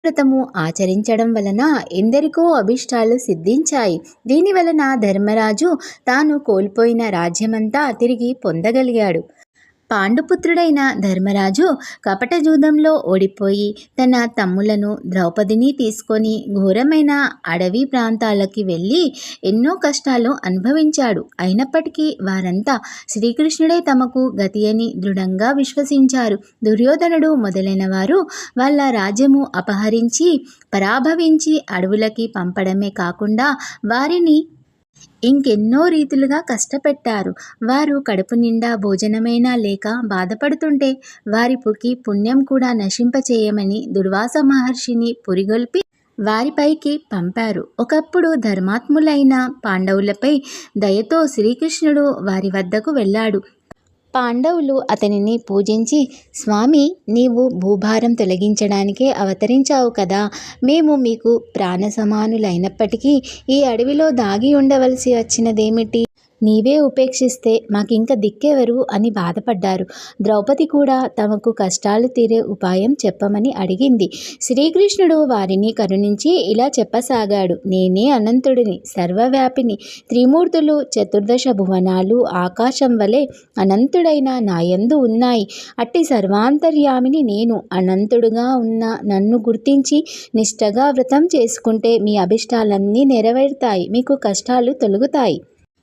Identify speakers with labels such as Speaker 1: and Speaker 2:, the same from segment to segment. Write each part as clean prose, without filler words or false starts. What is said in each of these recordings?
Speaker 1: వ్రతము ఆచరించడం వలన ఎందరికో అభిష్టాలు సిద్ధించాయి. దీని వలన ధర్మరాజు తాను కోల్పోయిన రాజ్యమంతా తిరిగి పొందగలిగాడు. పాండుపుత్రుడైన ధర్మరాజు కపట జూదంలో ఓడిపోయి తన తమ్ములను ద్రౌపదిని తీసుకొని ఘోరమైన అడవి ప్రాంతాలకి వెళ్ళి ఎన్నో కష్టాలు అనుభవించాడు. అయినప్పటికీ వారంతా శ్రీకృష్ణుడే తమకు గతి అని దృఢంగా విశ్వసించారు. దుర్యోధనుడు మొదలైన వారు వాళ్ళ రాజ్యము అపహరించి పరాభవించి అడవులకి పంపడమే కాకుండా వారిని ఇంకెన్నో రీతులుగా కష్టపెట్టారు. వారు కడుపు నిండా భోజనమైనా లేక బాధపడుతుంటే వారికి పుణ్యం కూడా నశింపచేయమని దుర్వాస మహర్షిని పురిగొల్పి వారిపైకి పంపారు. ఒకప్పుడు ధర్మాత్ములైన పాండవులపై దయతో శ్రీకృష్ణుడు వారి వద్దకు వెళ్ళాడు. పాండవులు అతనిని పూజించి, స్వామి, నీవు భూభారం తొలగించడానికే అవతరించావు కదా. మేము మీకు ప్రాణ సమానులైనప్పటికీ ఈ అడవిలో దాగి ఉండవలసి వచ్చినదేమిటి? నీవే ఉపేక్షిస్తే మాకింక దిక్కెవరు అని బాధపడ్డారు. ద్రౌపది కూడా తమకు కష్టాలు తీరే ఉపాయం చెప్పమని అడిగింది. శ్రీకృష్ణుడు వారిని కరుణించి ఇలా చెప్పసాగాడు. నేనే అనంతుడిని, సర్వవ్యాపిని. త్రిమూర్తులు, చతుర్దశ భువనాలు ఆకాశం వలె అనంతుడైన నాయందు ఉన్నాయి. అట్టి సర్వాంతర్యామిని నేను. అనంతుడుగా ఉన్న నన్ను గుర్తించి నిష్టగా వ్రతం చేసుకుంటే మీ అభిష్టాలన్నీ నెరవేరుతాయి, మీకు కష్టాలు తొలగుతాయి.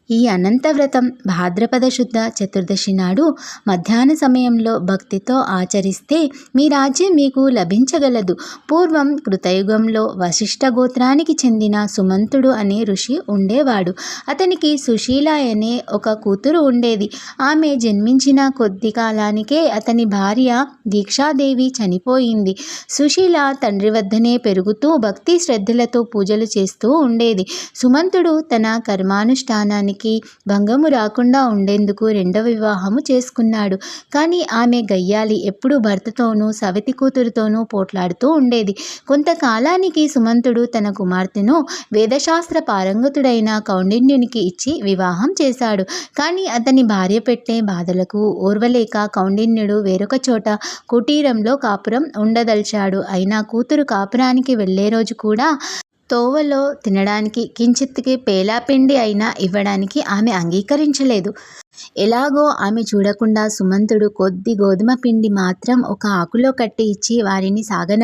Speaker 1: ఈ అనంత వ్రతం భాద్రపద శుద్ధ చతుర్దశి నాడు మధ్యాహ్న సమయంలో భక్తితో ఆచరిస్తే మీ రాజ్యం మీకు లభించగలదు. పూర్వం కృతయుగంలో వశిష్ఠ గోత్రానికి చెందిన సుమంతుడు అనే ఋషి ఉండేవాడు. అతనికి సుశీల అనే ఒక కూతురు ఉండేది. ఆమె జన్మించిన కొద్ది కాలానికే అతని భార్య దీక్షాదేవి చనిపోయింది. సుశీల తండ్రి వద్దనే పెరుగుతూ భక్తి శ్రద్ధలతో పూజలు చేస్తూ ఉండేది. సుమంతుడు తన కర్మానుష్ఠానానికి భంగము రాకుండా ఉండేందుకు రెండవ వివాహము చేసుకున్నాడు. కానీ ఆమె గయ్యాలి, ఎప్పుడు భర్తతోనూ సవతి కూతురుతోనూ పోట్లాడుతూ ఉండేది. కొంతకాలానికి సుమంతుడు తన కుమార్తెను వేదశాస్త్ర పారంగతుడైన కౌండిన్యునికి ఇచ్చి వివాహం చేశాడు. కానీ అతని భార్య పెట్టే బాధలకు ఓర్వలేక కౌండిన్యుడు వేరొక చోట కుటీరంలో కాపురం ఉండదలిచాడు. అయినా కూతురు కాపురానికి వెళ్లే రోజు కూడా తోవలో తినడానికి కించిత్తుకి పేలాపిండి అయినా ఇవ్వడానికి ఆమె అంగీకరించలేదు. ఎలాగో ఆమె చూడకుండా సుమంతుడు కొద్ది గోధుమ పిండి మాత్రం ఒక ఆకులో కట్టి ఇచ్చి వారిని సాగనంపాడు.